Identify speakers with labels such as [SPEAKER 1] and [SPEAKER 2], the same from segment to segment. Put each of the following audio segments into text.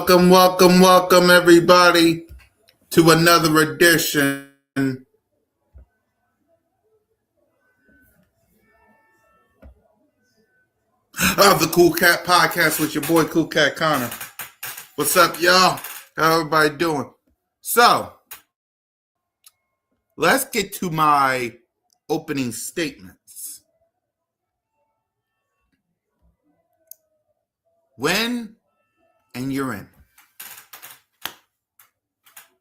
[SPEAKER 1] Welcome, everybody, to another edition of the CoolCat podcast with your boy CoolCat Connor. What's up, y'all? How everybody doing? So, let's get to my opening statements. Win and you're in.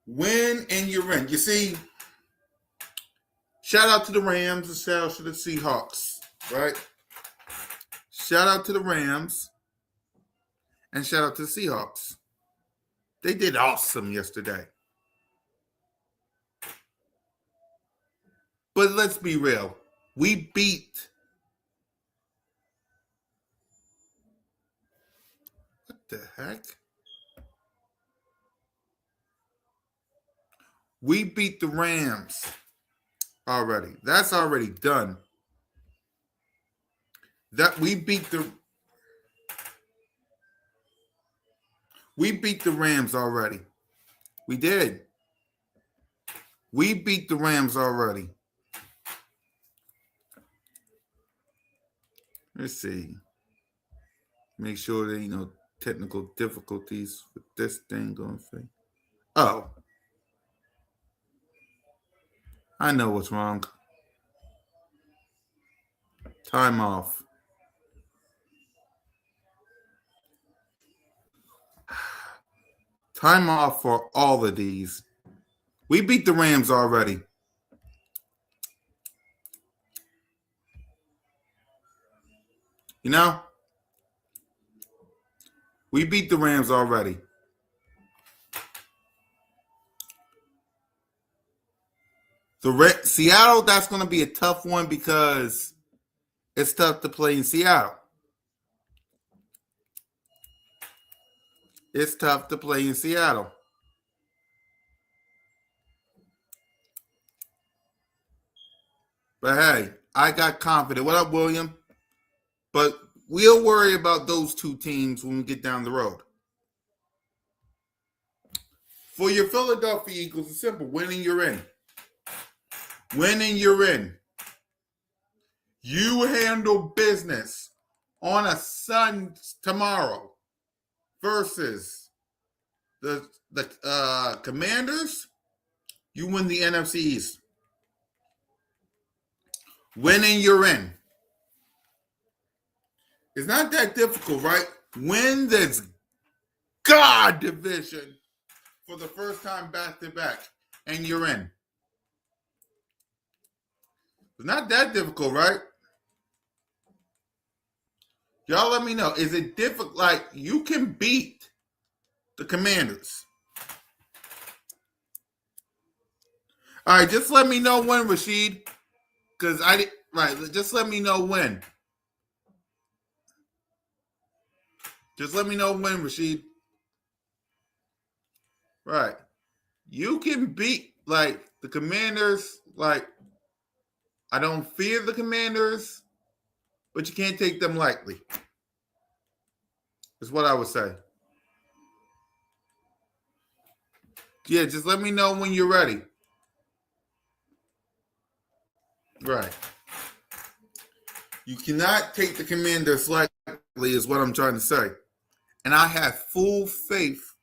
[SPEAKER 1] Win and you're in. You see, shout out to the Rams and shout out to the Seahawks, right? Shout out to the Rams and shout out to the Seahawks. They did awesome yesterday. But let's be real. We beat. What the heck? We beat the Rams already. That's already done. We beat the Rams already. We did. We beat the Rams already. Let's see. Make sure there ain't no technical difficulties with this thing going through. Oh. I know what's wrong. Time off. Time off for all of these. We beat the Rams already. You know? We beat the Rams already. Seattle, that's going to be a tough one because it's tough to play in Seattle. It's tough to play in Seattle. But hey, I got confident. What up, William? But we'll worry about those two teams when we get down the road. For your Philadelphia Eagles, it's simple. Winning, you're in. Winning, you're in. You handle business on a tomorrow versus the Commanders. You win the NFC East. Winning, you're in. It's not that difficult, right? Win this God division for the first time back-to-back, and you're in. It's not that difficult, right? Y'all let me know. Is it difficult? Like, you can beat the Commanders. All right, just let me know when, Rashid. Because just let me know when. Just let me know when, Rashid. Right. You can beat, the Commanders, I don't fear the Commanders, but you can't take them lightly. Is what I would say. Yeah, just let me know when you're ready. Right. You cannot take the Commanders lightly is what I'm trying to say. And I have full faith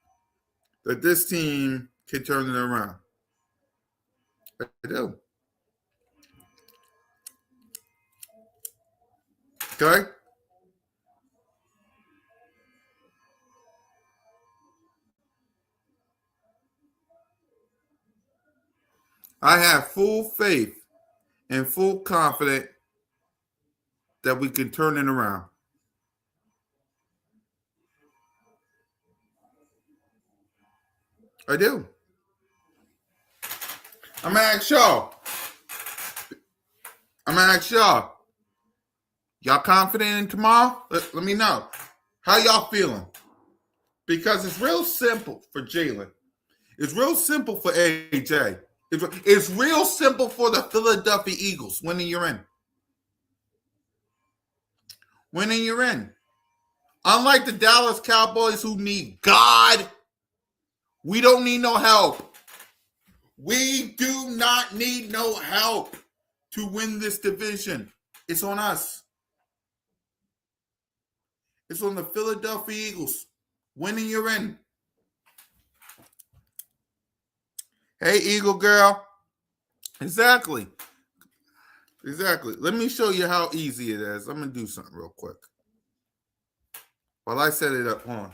[SPEAKER 1] that this team can turn it around. I do. Okay? I have full faith and full confidence that we can turn it around. I do. I'm going to ask y'all. Y'all confident in tomorrow? Let me know. How y'all feeling? Because it's real simple for Jalen. It's real simple for AJ. It's real simple for the Philadelphia Eagles. Winning, you're in. Winning, you're in. Unlike the Dallas Cowboys who need God We don't need no help. We do not need no help to win this division. It's on us. It's on the Philadelphia Eagles. Winning, you're in. Hey, Eagle girl. Exactly. Let me show you how easy it is. I'm going to do something real quick. While I set it up, hold on.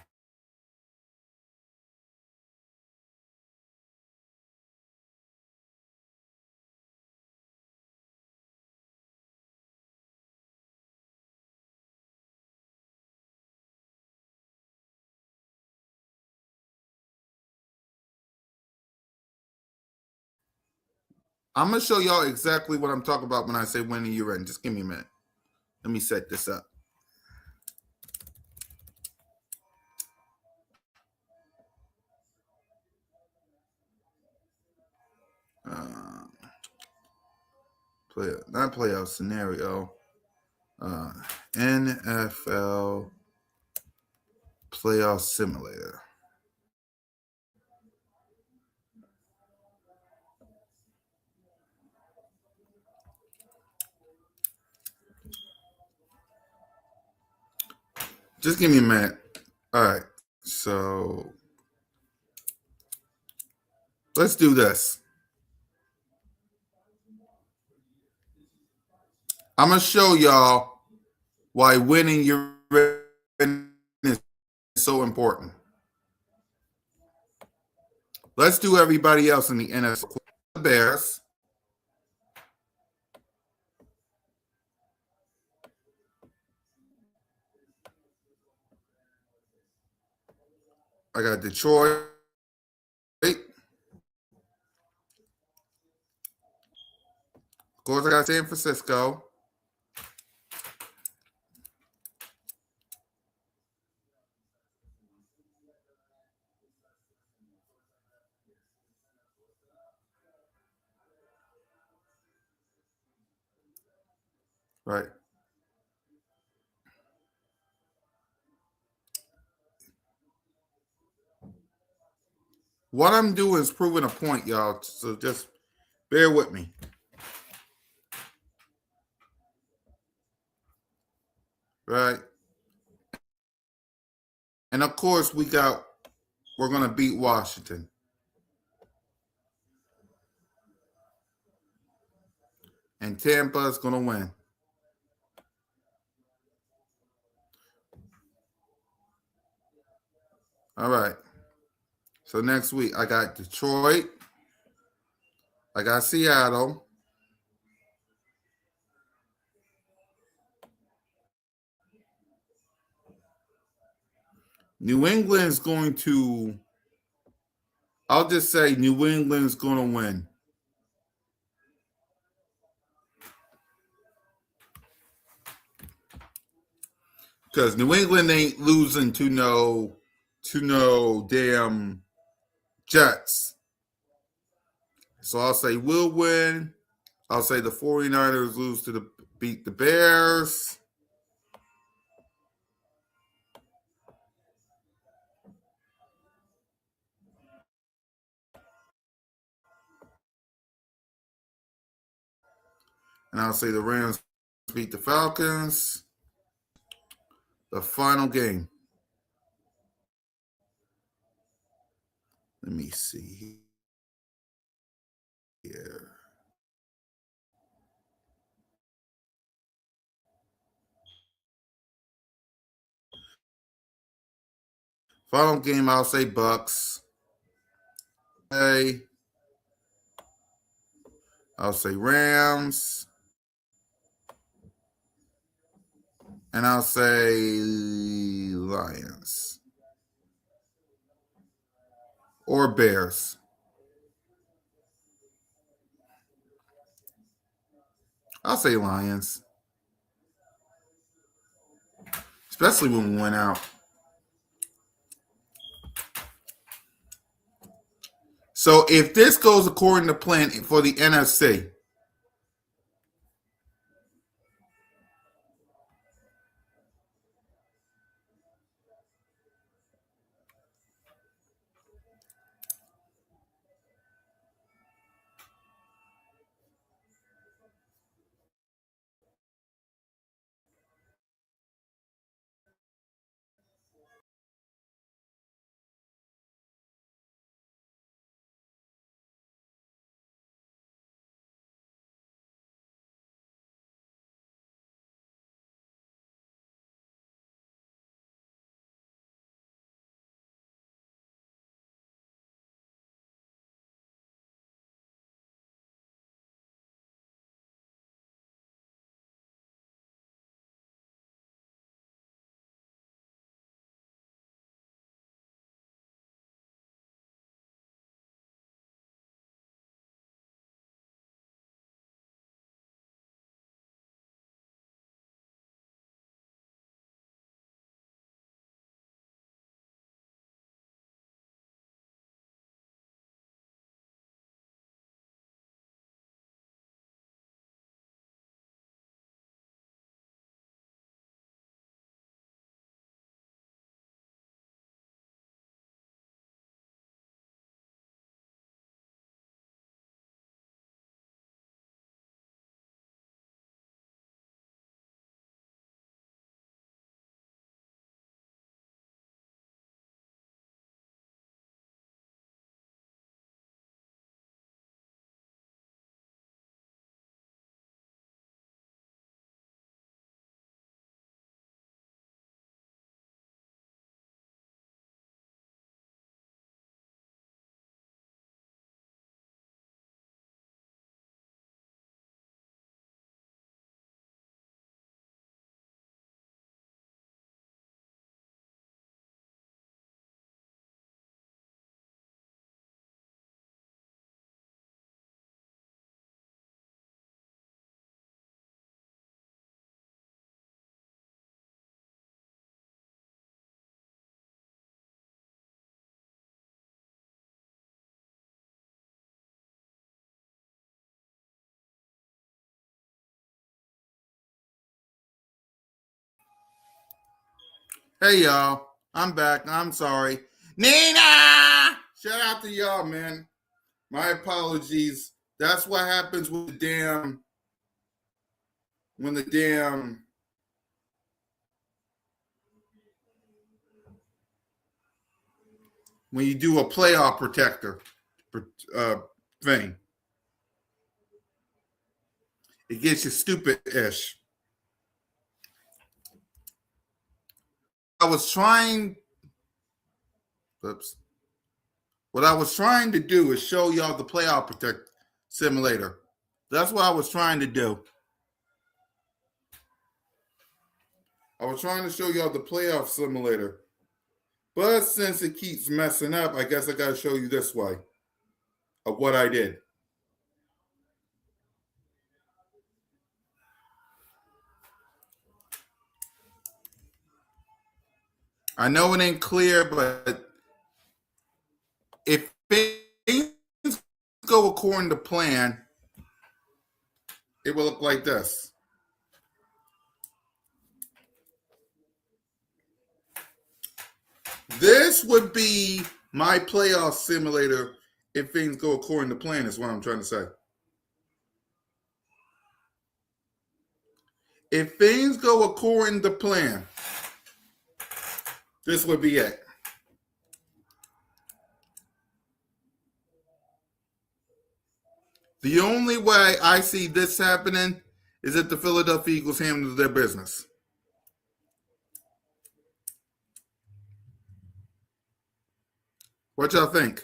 [SPEAKER 1] I'm going to show y'all exactly what I'm talking about when I say winning, you're in. Just give me a minute. Let me set this up. Not playoff scenario. NFL playoff simulator. Just give me a minute. All right. So let's do this. I'm going to show y'all why winning your is so important. Let's do everybody else in the NFC. The Bears. I got Detroit. Of course, I got San Francisco. Right. What I'm doing is proving a point, y'all. So just bear with me. Right. And of course, we're going to beat Washington. And Tampa is going to win. All right. So next week, I got Detroit. I got Seattle. New England's going to, I'll just say New England's going to win. Because New England ain't losing to no damn Jets. So I'll say we'll win. I'll say the 49ers lose to beat the Bears. And I'll say the Rams beat the Falcons. The final game. Let me see here. Final game, I'll say Bucks. I'll say Rams. And I'll say Lions. Or Bears. I'll say Lions. Especially when we went out. So if this goes according to plan for the NFC, Hey, y'all. I'm back. I'm sorry. Nina! Shout out to y'all, man. My apologies. That's what happens with when you do a playoff protector uh, thing. It gets you stupid-ish. I was trying. Oops. What I was trying to do is show y'all the playoff protect simulator. That's what I was trying to do. I was trying to show y'all the playoff simulator. But since it keeps messing up, I guess I got to show you this way of what I did. I know it ain't clear, but if things go according to plan, it will look like this. This would be my playoff simulator if things go according to plan, is what I'm trying to say. If things go according to plan, this would be it. The only way I see this happening is if the Philadelphia Eagles handle their business. What y'all think?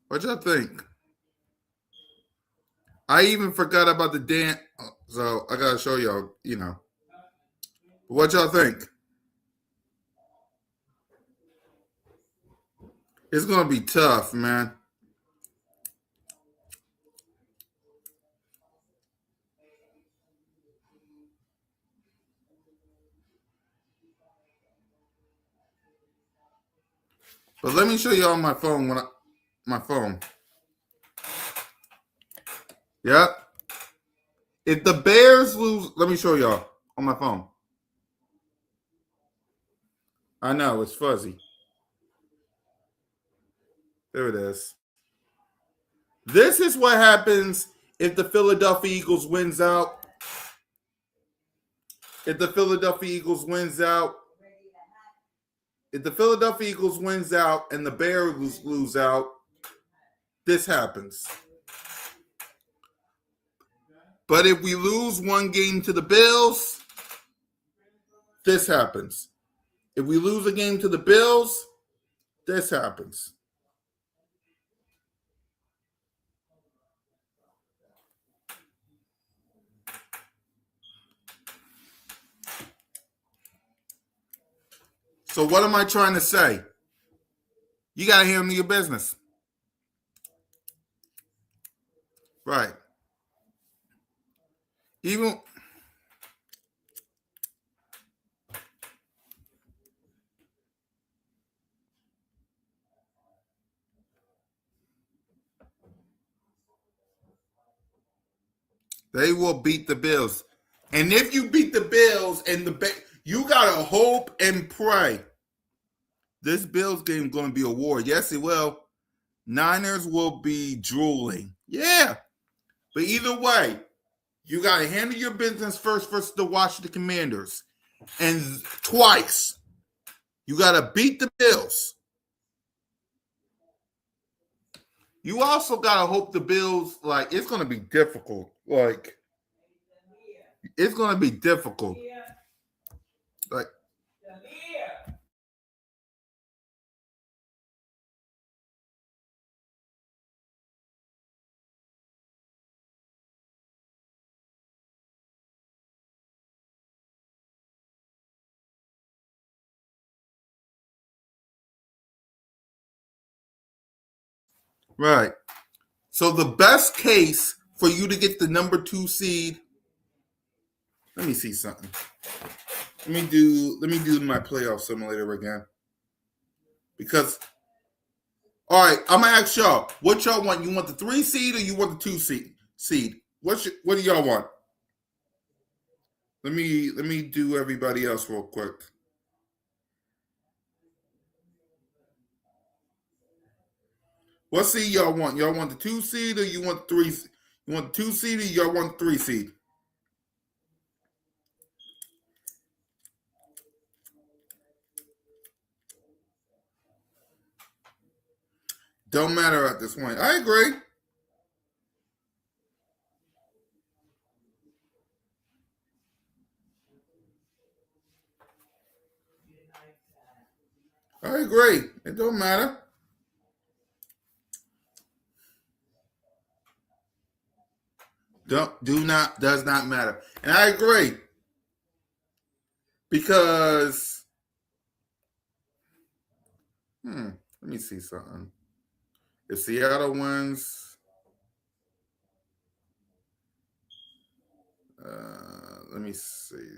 [SPEAKER 1] What y'all think? I even forgot about the dance, so I gotta show y'all, What y'all think? It's gonna be tough, man. But let me show y'all my phone my phone. Yep. If the Bears lose, let me show y'all on my phone. I know it's fuzzy. There it is. This is what happens if the Philadelphia Eagles wins out. If the Philadelphia Eagles wins out. If the Philadelphia Eagles wins out and the Bears lose out, this happens. But if we lose one game to the Bills, this happens. If we lose a game to the Bills, this happens. So what am I trying to say? You got to handle your business. Right. Even they will beat the Bills. And if you beat the Bills and you got to hope and pray. This Bills game is going to be a war. Yes, it will. Niners will be drooling. Yeah. But either way, you got to handle your business first versus the Washington Commanders. And twice, you got to beat the Bills. You also got to hope the Bills, it's going to be difficult. It's going to be difficult. Right. So the best case for you to get the number 2 seed. Let me see something. Let me do my playoff simulator again. Because All right, I'm gonna ask y'all. What y'all want? You want the 3 seed or you want the 2 seed? What do y'all want? Let me do everybody else real quick. What seed y'all want? Y'all want the 2 seed or you want the 3? You want the 2 seed or y'all want the 3 seed? Don't matter at this point. I agree. I agree. It don't matter. Does not matter. And I agree because let me see something. If Seattle wins, let me see.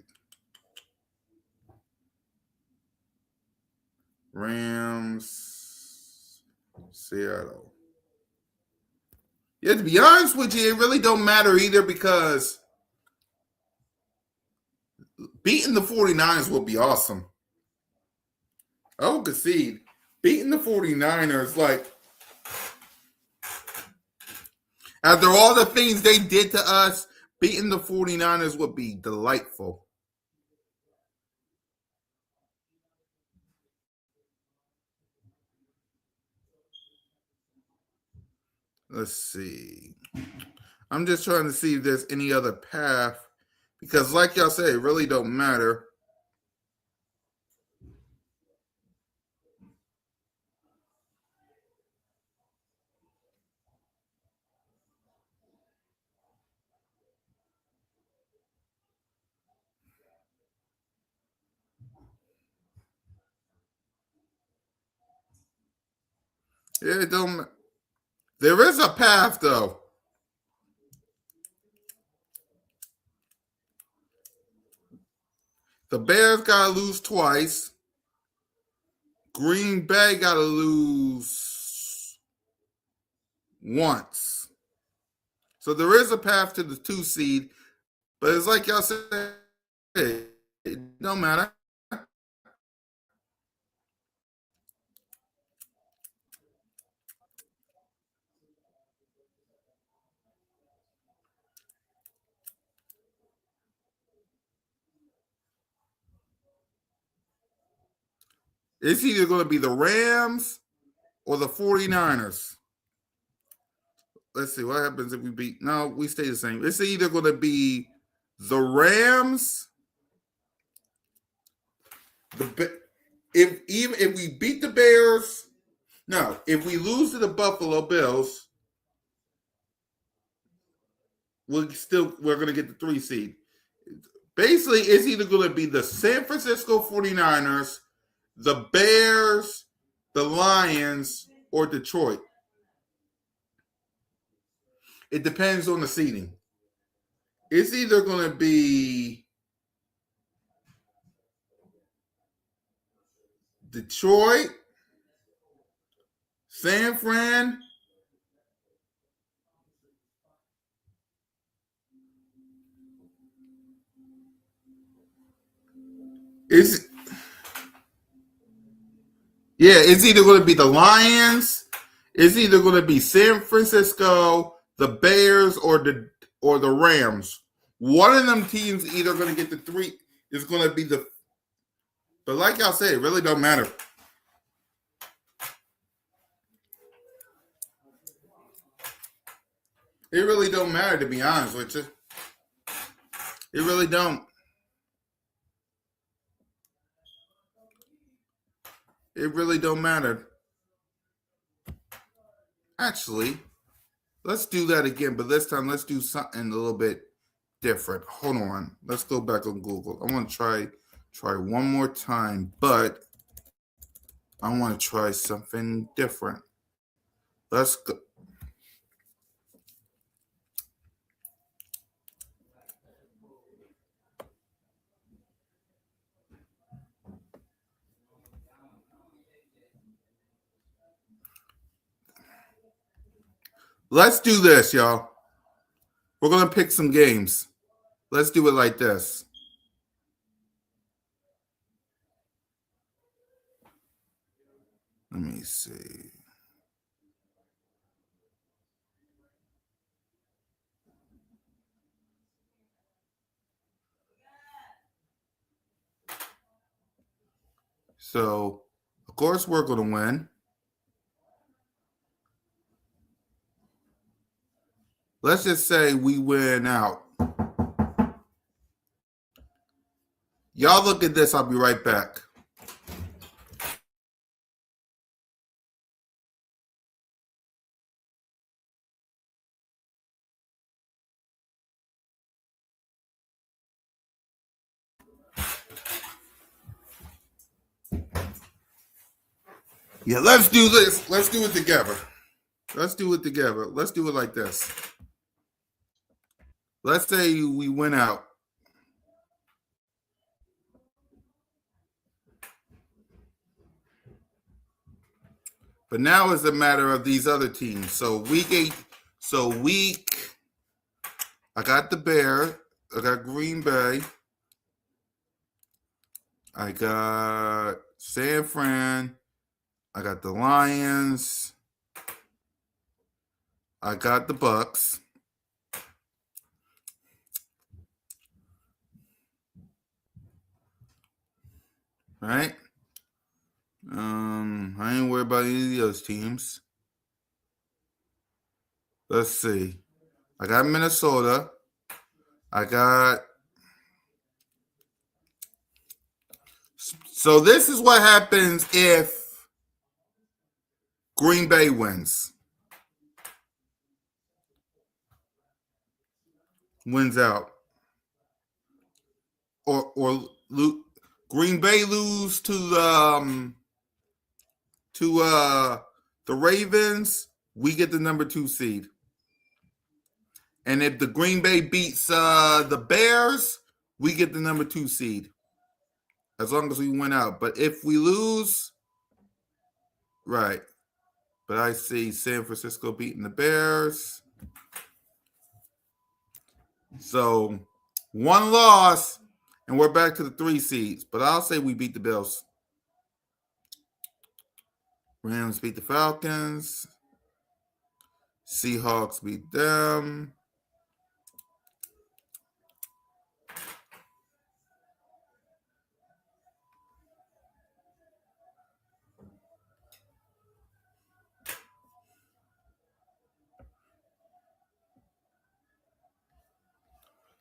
[SPEAKER 1] Rams, Seattle. Yeah, to be honest with you, it really don't matter either because beating the 49ers will be awesome. I will concede. Beating the 49ers, like, after all the things they did to us, beating the 49ers would be delightful. Let's see. I'm just trying to see if there's any other path because, like y'all say, it really don't matter. Yeah, it don't. There is a path though. The Bears gotta lose twice. Green Bay gotta lose once. So there is a path to the 2 seed, but it's like y'all said, it don't matter. It's either going to be the Rams or the 49ers. Let's see what happens if we beat. No, we stay the same. It's either going to be the Rams. If we beat the Bears, no. If we lose to the Buffalo Bills, we're going to get the 3 seed. Basically, it's either going to be the San Francisco 49ers, the Bears, the Lions, or Detroit. It depends on the seeding. It's either going to be Detroit, San Fran, it's it's either going to be the Lions, it's either going to be San Francisco, the Bears, or the Rams. One of them teams either going to get the 3 is going to be the. But like y'all said, it really don't matter. It really don't matter, to be honest with you. It really don't. It really don't matter. Actually, let's do that again, but this time let's do something a little bit different. Hold on. Let's go back on Google. I want to try one more time, but I want to try something different. Let's go. Let's do this, y'all. We're going to pick some games. Let's do it like this. Let me see. So, of course, we're going to win. Let's just say we win out. Y'all look at this. I'll be right back. Yeah, let's do this. Let's do it together. Let's do it together. Let's do it like this. Let's say we win out. But now it's a matter of these other teams. So I got the Bears. I got Green Bay. I got San Fran. I got the Lions. I got the Bucks. Right? I ain't worried about any of those teams. Let's see. I got Minnesota. I got. So this is what happens if Green Bay wins. Wins out. Or Green Bay lose to the Ravens, we get the number 2 seed. And if the Green Bay beats the Bears, we get the number 2 seed. As long as we win out. But if we lose, right. But I see San Francisco beating the Bears. So 1 loss, and we're back to the 3 seeds. But I'll say we beat the Bills. Rams beat the Falcons. Seahawks beat them.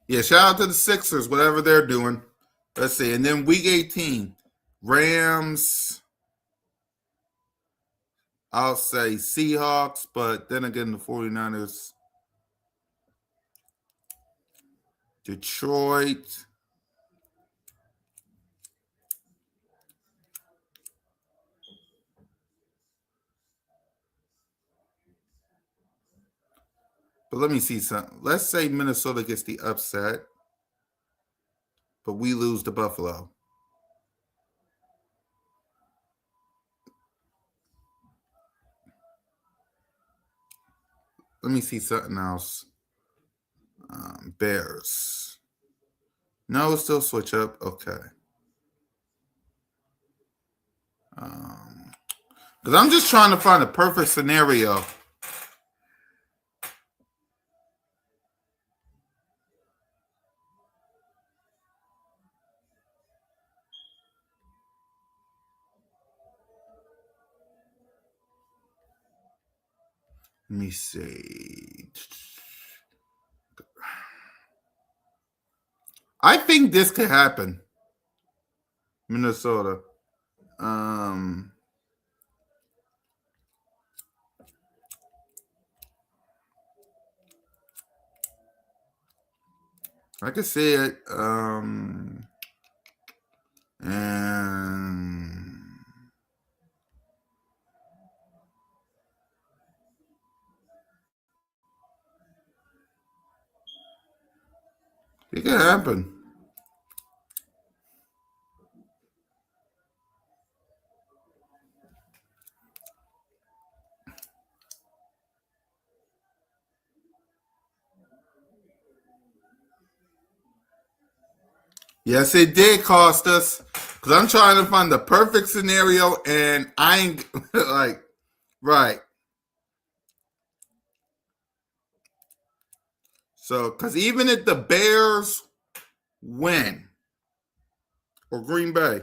[SPEAKER 1] Yeah, shout out to the Sixers, whatever they're doing. Let's see. And then week 18, Rams, I'll say Seahawks, but then again, the 49ers, Detroit. But let me see something. Let's say Minnesota gets the upset, but we lose to Buffalo. Let me see something else. Bears. No, still switch up. Okay. Because I'm just trying to find a perfect scenario. Let me see. I think this could happen. Minnesota. I can see it. And it could happen. Yes, it did cost us. Because I'm trying to find the perfect scenario, and I ain't like, right. So, because even if the Bears win, or Green Bay,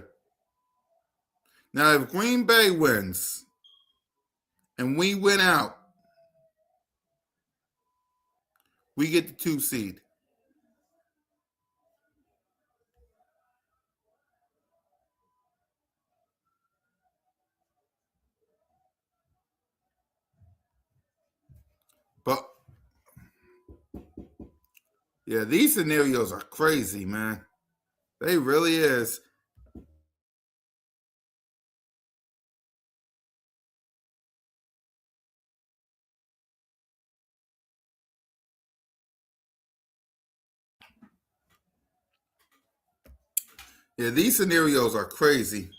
[SPEAKER 1] now if Green Bay wins and we win out, we get the 2 seed. But yeah, these scenarios are crazy, man. They really is. Yeah, these scenarios are crazy.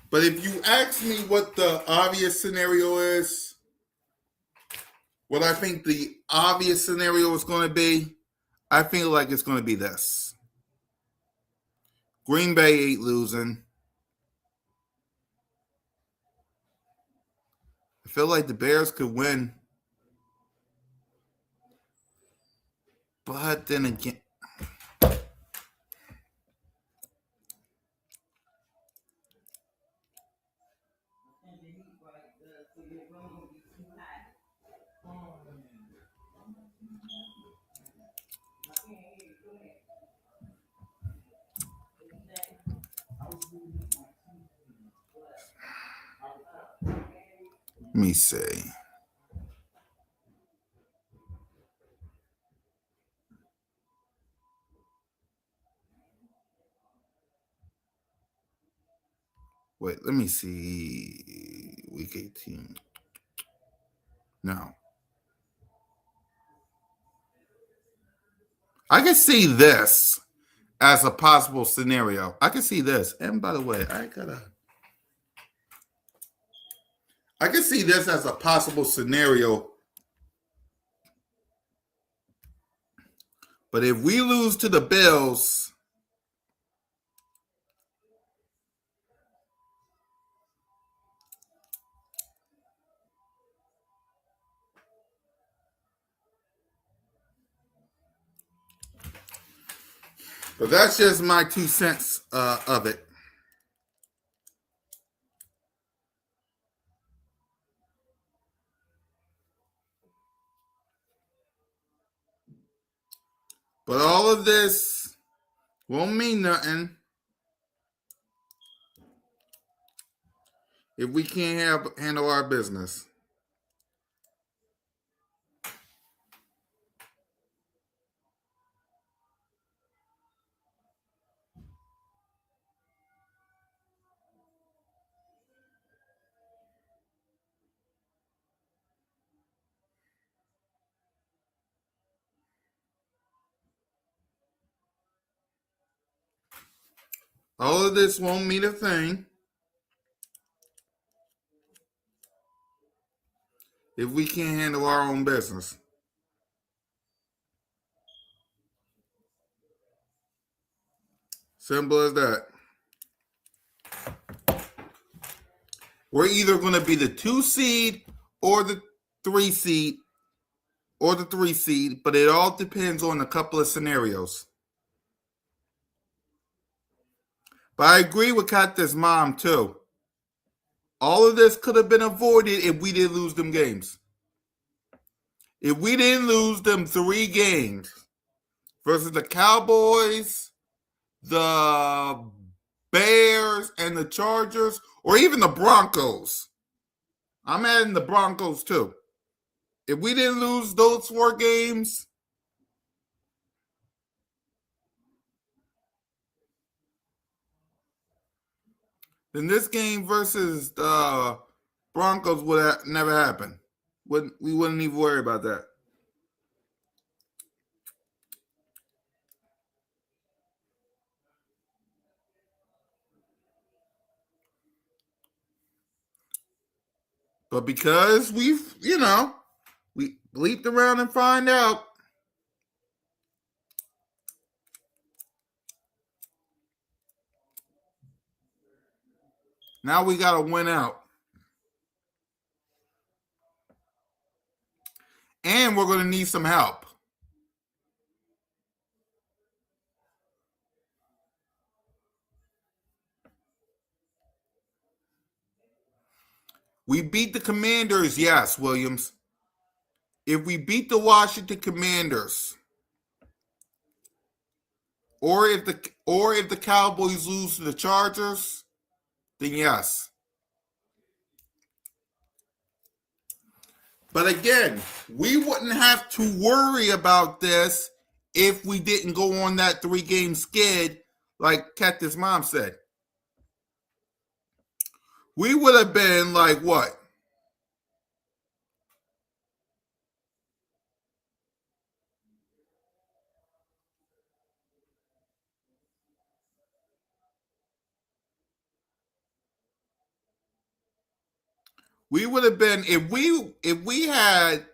[SPEAKER 1] But if you ask me what the obvious scenario is, what I think the obvious scenario is going to be, I feel like it's going to be this. Green Bay ain't losing. I feel like the Bears could win. But then again, let me see. Wait, let me see. Week 18. No. I can see this as a possible scenario. I can see this. And by the way, I can see this as a possible scenario. But if we lose to the Bills, but that's just my 2 cents of it. But all of this won't mean nothing if we can't handle our business. All of this won't mean a thing if we can't handle our own business. Simple as that. We're either going to be the 2 seed or the 3 seed or the 3 seed, but it all depends on a couple of scenarios. But I agree with Katya's mom too. All of this could have been avoided if we didn't lose them games. If we didn't lose them 3 games versus the Cowboys, the Bears, and the Chargers, or even the Broncos. I'm adding the Broncos too. If we didn't lose those 4 games, then this game versus the Broncos would have never happened. We wouldn't even worry about that. But because we bleeped around and find out. Now we got to win out. And we're going to need some help. We beat the Commanders, yes, Williams. If we beat the Washington Commanders, or if the Cowboys lose to the Chargers, then yes. But again, we wouldn't have to worry about this if we didn't go on that 3-game skid, like Cactus Mom said. We would have been like what? We would have been if we had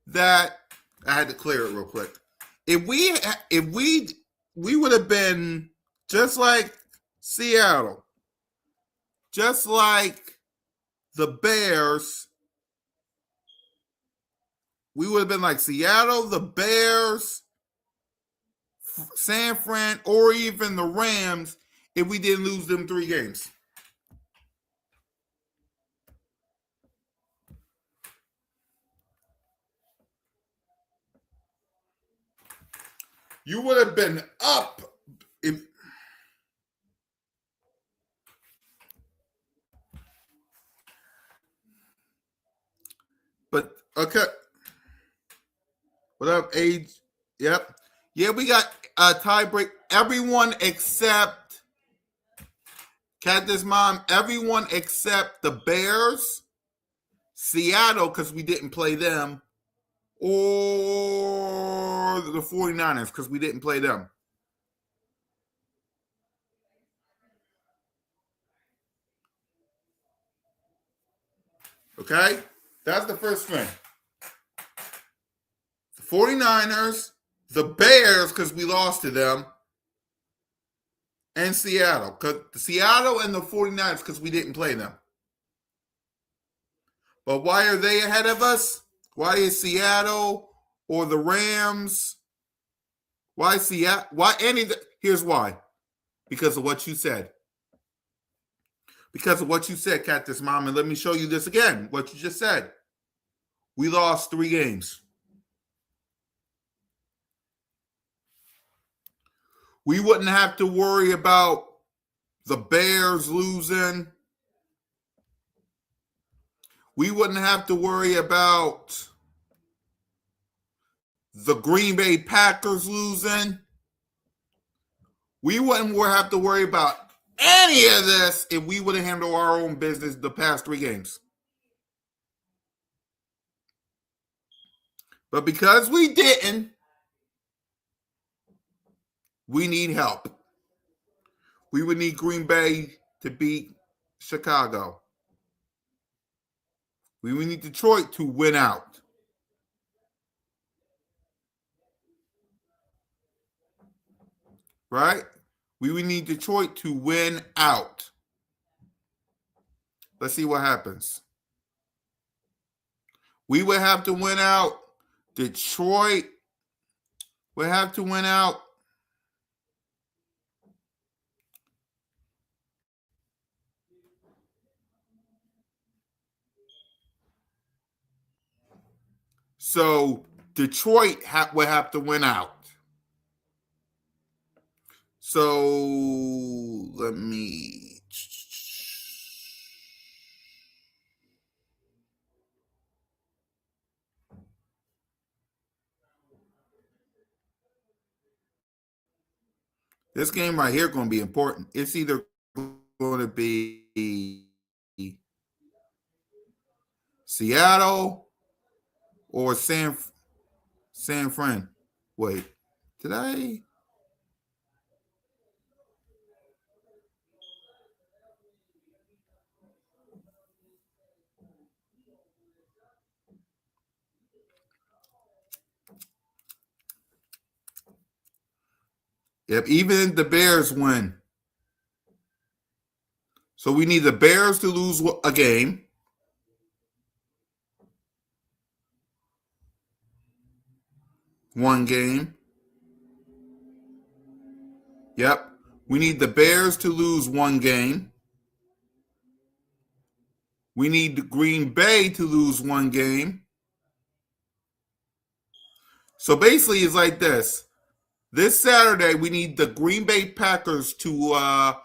[SPEAKER 1] that. I had to clear it real quick. If we would have been just like Seattle, just like the Bears. We would have been like Seattle, the Bears, San Fran, or even the Rams if we didn't lose them 3 games. You would have been up if. But okay. What up, age? Yep. Yeah, we got a tie break. Everyone except Cactus Mom, everyone except the Bears, Seattle, because we didn't play them, or the 49ers, because we didn't play them. Okay? That's the first thing. The 49ers, the Bears, because we lost to them, and Seattle. Because Seattle and the 49ers, because we didn't play them. But why are they ahead of us? Why is Seattle or the Rams? Why Seattle? Why any? Here's why. Because of what you said. Because of what you said, Cactus Mom. And let me show you this again. What you just said. We lost 3 games. We wouldn't have to worry about the Bears losing. We wouldn't have to worry about the Green Bay Packers losing. We wouldn't have to worry about any of this if we would have handled our own business the past 3 games. But because we didn't, we need help. We would need Green Bay to beat Chicago. We would need Detroit to win out. Right? We would need Detroit to win out. Let's see what happens. We would have to win out. Detroit would have to win out. So Detroit would have to win out. So let me. This game right here is going to be important. It's either going to be Seattle or San Fran. Wait, did I? Yep, even the Bears win. So we need the Bears to lose a game. One game. Yep. We need the Bears to lose one game. We need the Green Bay to lose one game. So basically, it's like this. This Saturday, we need the Green Bay Packers to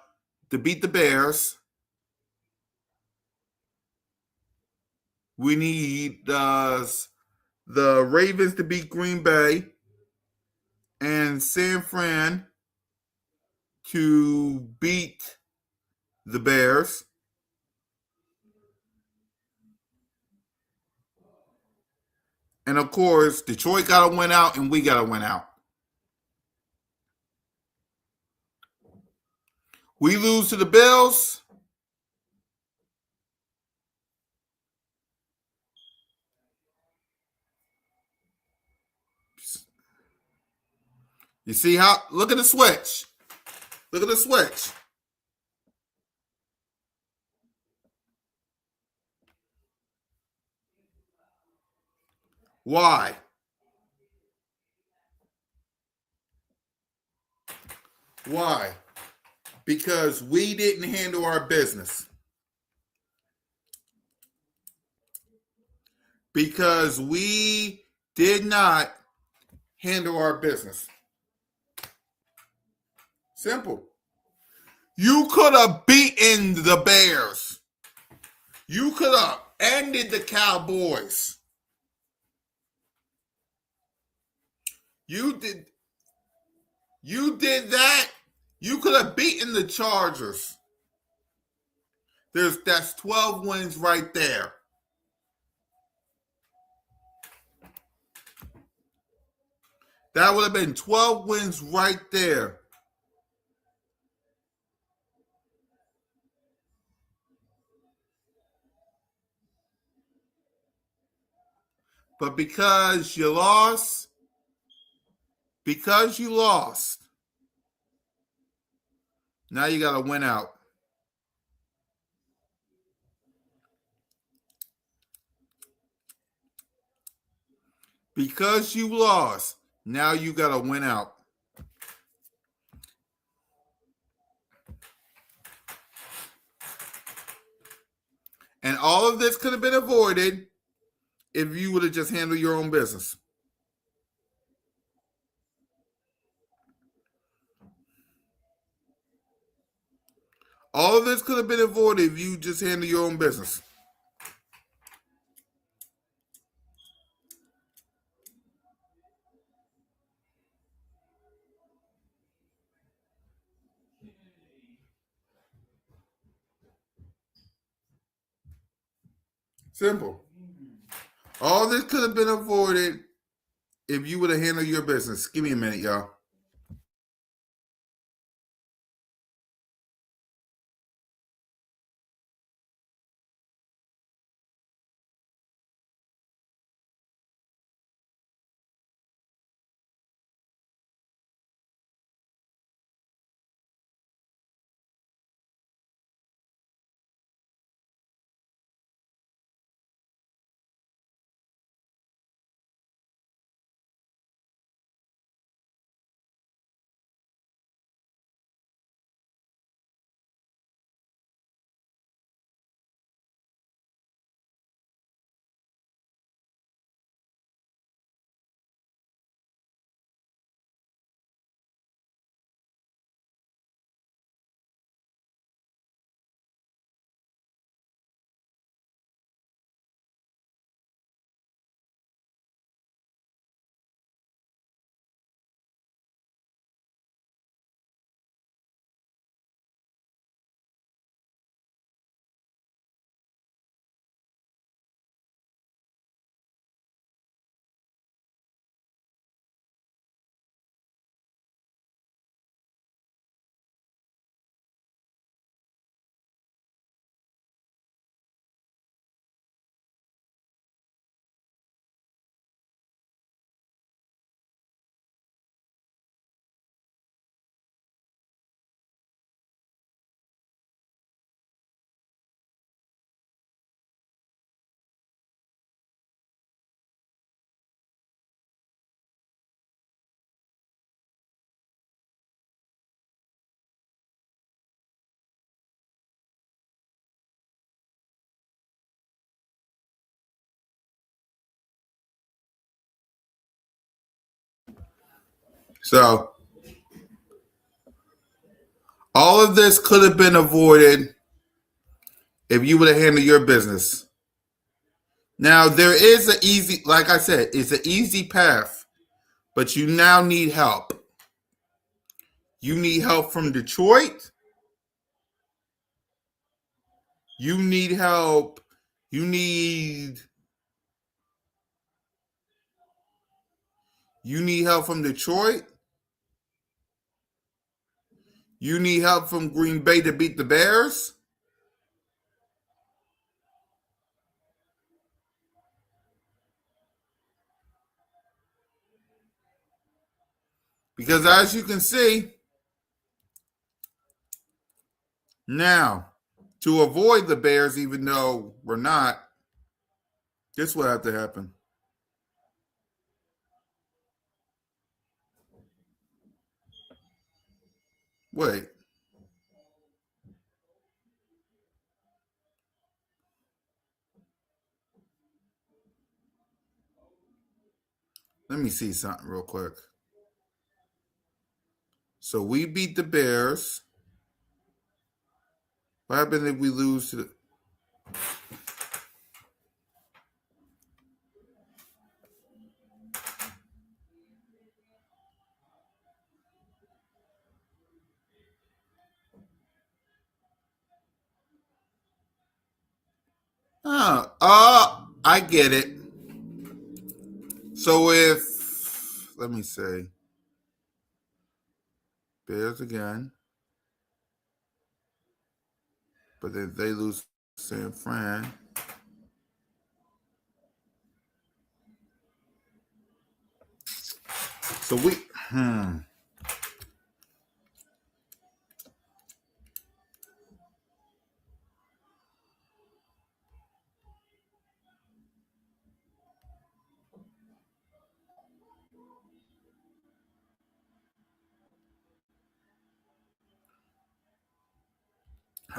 [SPEAKER 1] beat the Bears. We need the Ravens to beat Green Bay and San Fran to beat the Bears. And of course, Detroit got to win out and we got to win out. We lose to the Bills. You see how? Look at the switch. Look at the switch. Why? Why? Because we didn't handle our business. Because we did not handle our business. Simple. You could have beaten the Bears. You could have ended the Cowboys. You did that. You could have beaten the Chargers. That's 12 wins right there. That would have been 12 wins right there. But because you lost, now you got to win out. Because you lost, now you got to win out. And all of this could have been avoided if you would have just handled your own business. All of this could have been avoided if you just handle your own business. Simple. All this could have been avoided if you would have handled your business. Give me a minute, y'all. So all of this could have been avoided if you would have handled your business. Now, there is an easy, like I said, it's an easy path, but you now need help. You need help from Detroit. You need help. You need help from Detroit. You need help from Green Bay to beat the Bears. Because as you can see, now, to avoid the Bears, even though we're not, this will have to happen. Wait. Let me see something real quick. So we beat the Bears. What happens if we lose to the... I get it. So if, let me say, Bears again, but then they lose San Fran. So we,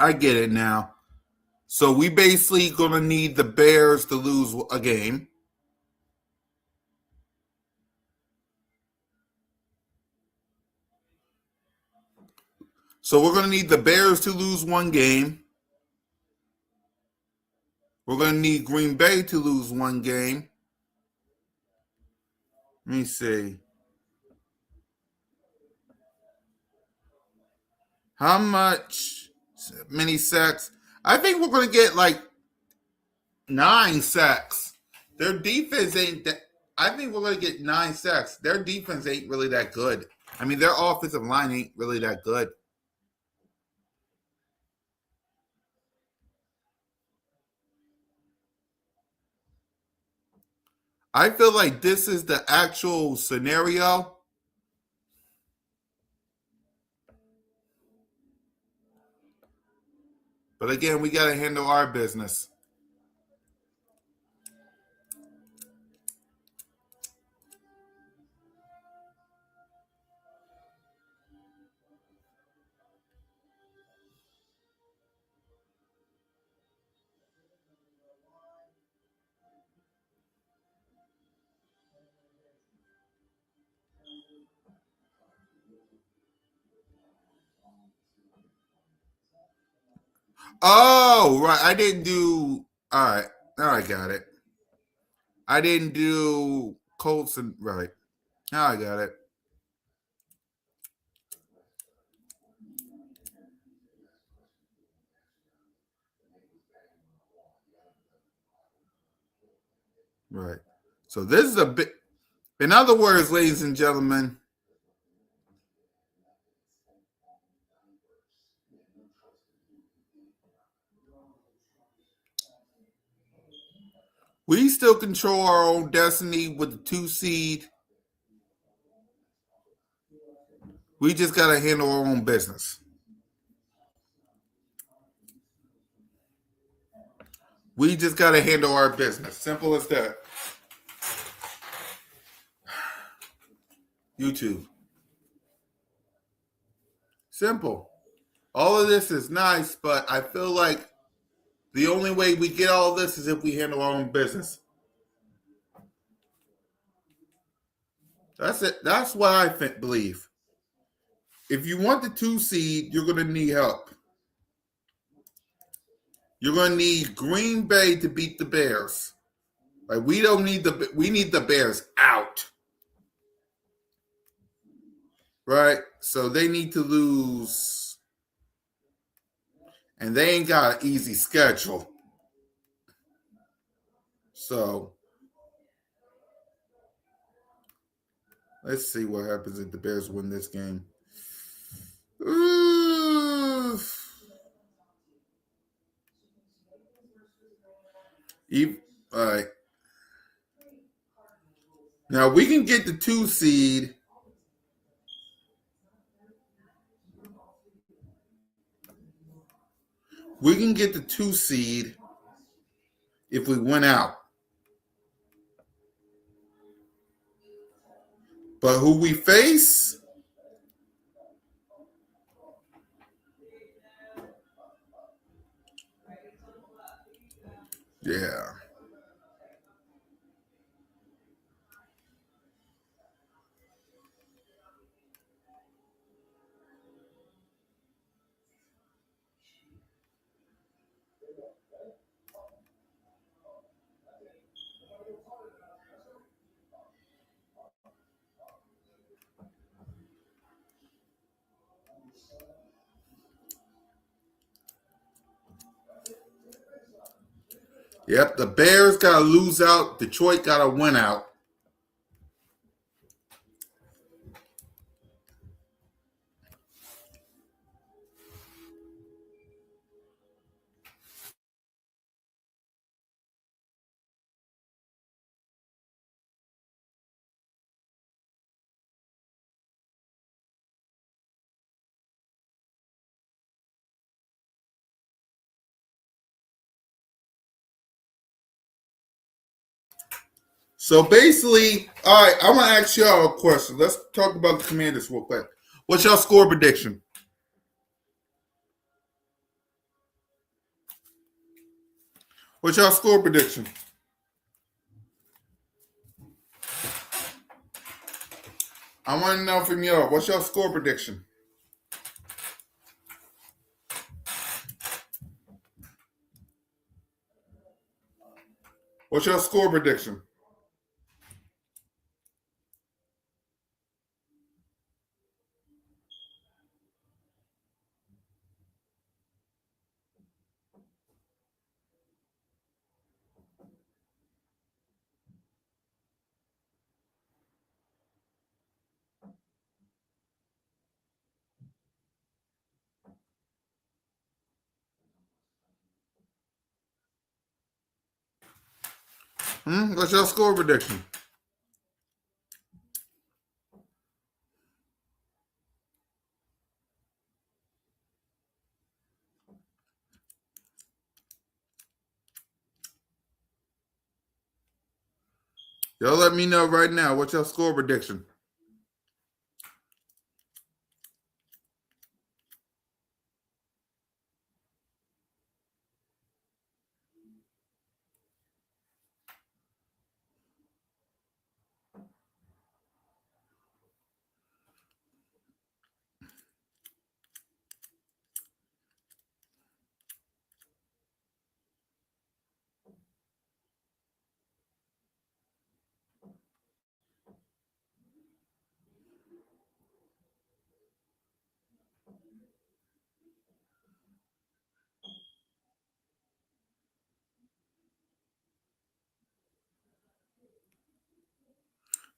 [SPEAKER 1] I get it now. So we basically gonna need the Bears to lose a game. So we're gonna need the Bears to lose one game. We're gonna need Green Bay to lose one game. Let me see. How many sacks? I think we're gonna get like 9 sacks. Their defense ain't that. I think we're gonna get 9 sacks. Their defense ain't really that good. I mean, their offensive line ain't really that good. I feel like this is the actual scenario. But again, we gotta handle our business. Oh, right. I didn't do. All right. Now I got it. I didn't do Colts and right. Now I got it. Right. So this is a bit. In other words, ladies and gentlemen, we still control our own destiny with the 2 seed. We just got to handle our own business. We just got to handle our business. Simple as that. YouTube. Simple. All of this is nice, but I feel like the only way we get all this is if we handle our own business. That's it. That's what I believe. If you want the 2 seed, you're going to need help. You're going to need Green Bay to beat the Bears. Like we need the Bears out. Right? So they need to lose, and they ain't got an easy schedule. So let's see what happens if the Bears win this game. Ooh. All right. Now we can get the 2 seed. We can get the 2 seed if we win out. But who we face? Yeah. Yep, the Bears got to lose out. Detroit got to win out. So basically, all right, I want to ask y'all a question. Let's talk about the Commanders real quick. What's your score prediction? What's your score prediction? I want to know from y'all. What's your score prediction? What's your score prediction? What's your score prediction? Y'all let me know right now. What's your score prediction?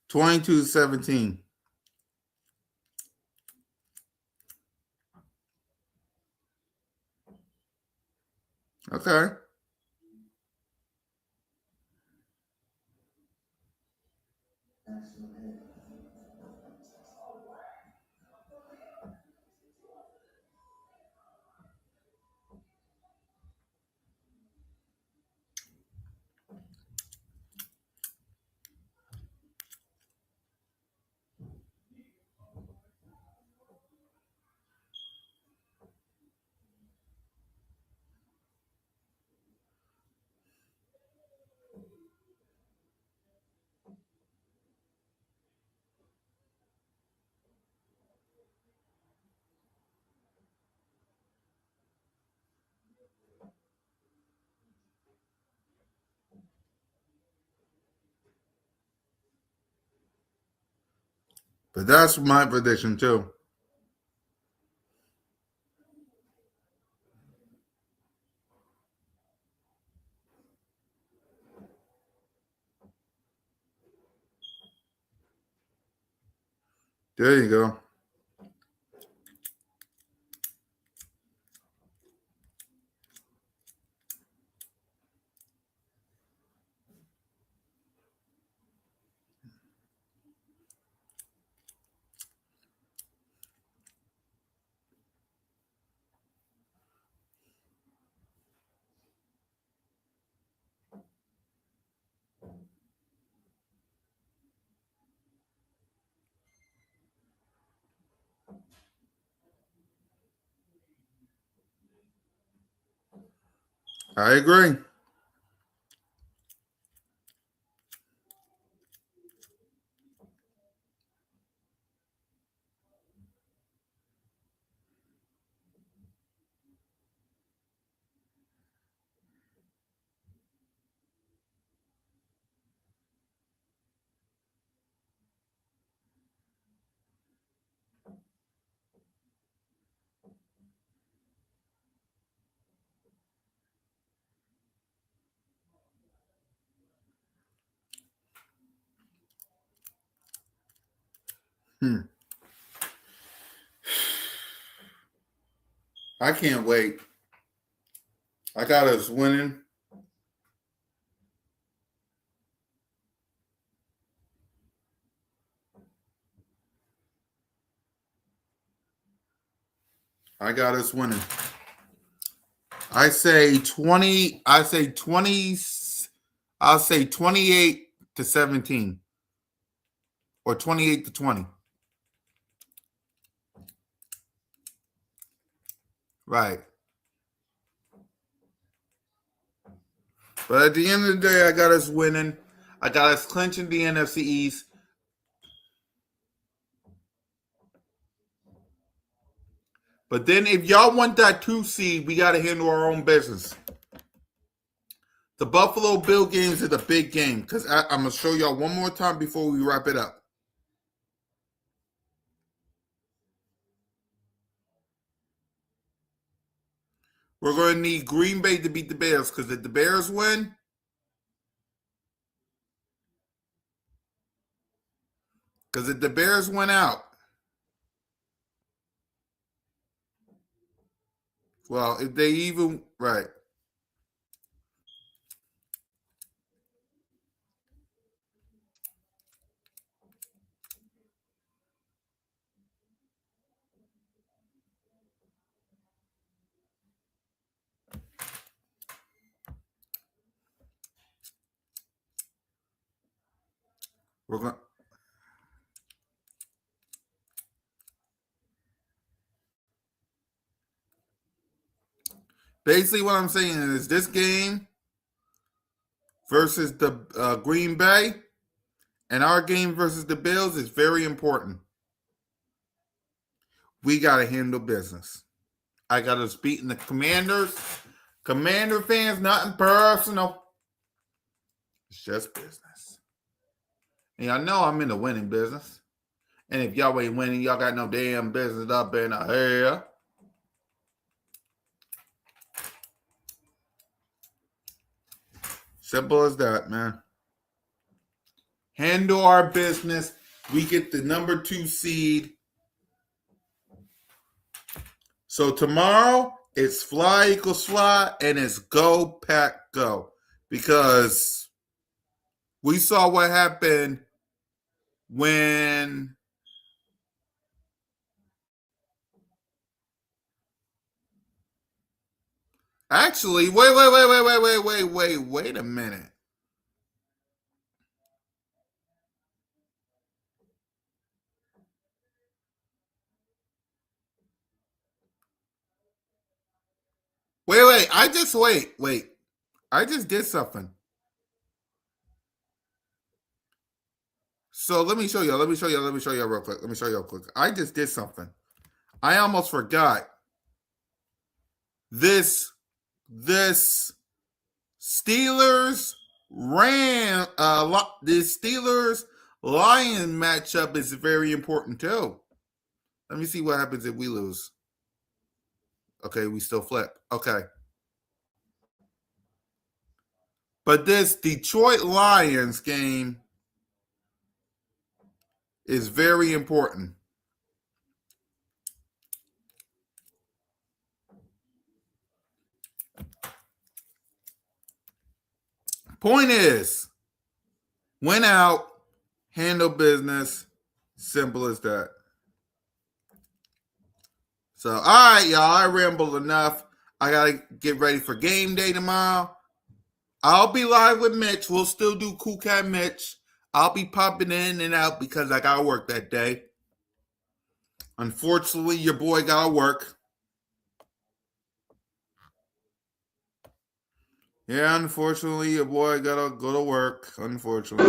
[SPEAKER 1] Twenty-two 17. Okay. But that's my prediction too. There you go. I agree. Hmm. I can't wait. I got us winning. I got us winning. I say 20. I say 20. I'll say 28-17 or 28-20. Right. But at the end of the day, I got us winning. I got us clinching the NFC East. But then if y'all want that 2 seed, we got to handle our own business. The Buffalo Bill games is a big game because I'm going to show y'all one more time before we wrap it up. We're going to need Green Bay to beat the Bears because if the Bears win, out, well, if they even, right. We're going basically what I'm saying is this game versus the Green Bay and our game versus the Bills is very important. We got to handle business. I got us beating the Commanders. Commander fans, nothing personal. It's just business. And y'all know I'm in the winning business. And if y'all ain't winning, y'all got no damn business up in the air. Simple as that, man. Handle our business. We get the number 2 seed. So tomorrow it's fly equals fly and it's go pack go. Because we saw what happened when actually wait a minute. Wait. I just did something. So let me show you. Let me show you real quick. I just did something. I almost forgot. This Steelers ran the Steelers Lion matchup is very important too. Let me see what happens if we lose. Okay, we still flip. Okay. But this Detroit Lions game is very important. Point is, win out, handle business, simple as that. So, all right, y'all, I rambled enough. I got to get ready for game day tomorrow. I'll be live with Mitch. We'll still do CoolCat Mitch. I'll be popping in and out because I got to work that day. Unfortunately, your boy got to work. Yeah, unfortunately, your boy got to go to work. Unfortunately.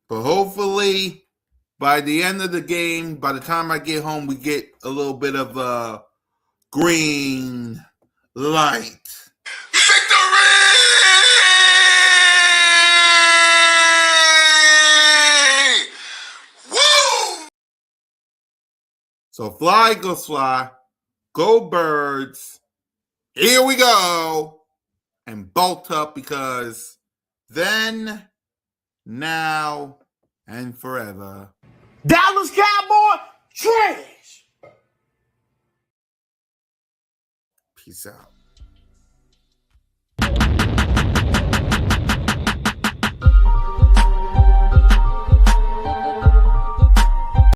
[SPEAKER 1] But hopefully, by the end of the game, by the time I get home, we get a little bit of a green light. Victory! Woo! So fly, go fly. Go birds. Here we go. And bolt up because then, now, and forever.
[SPEAKER 2] Dallas Cowboy trash.
[SPEAKER 1] Peace out.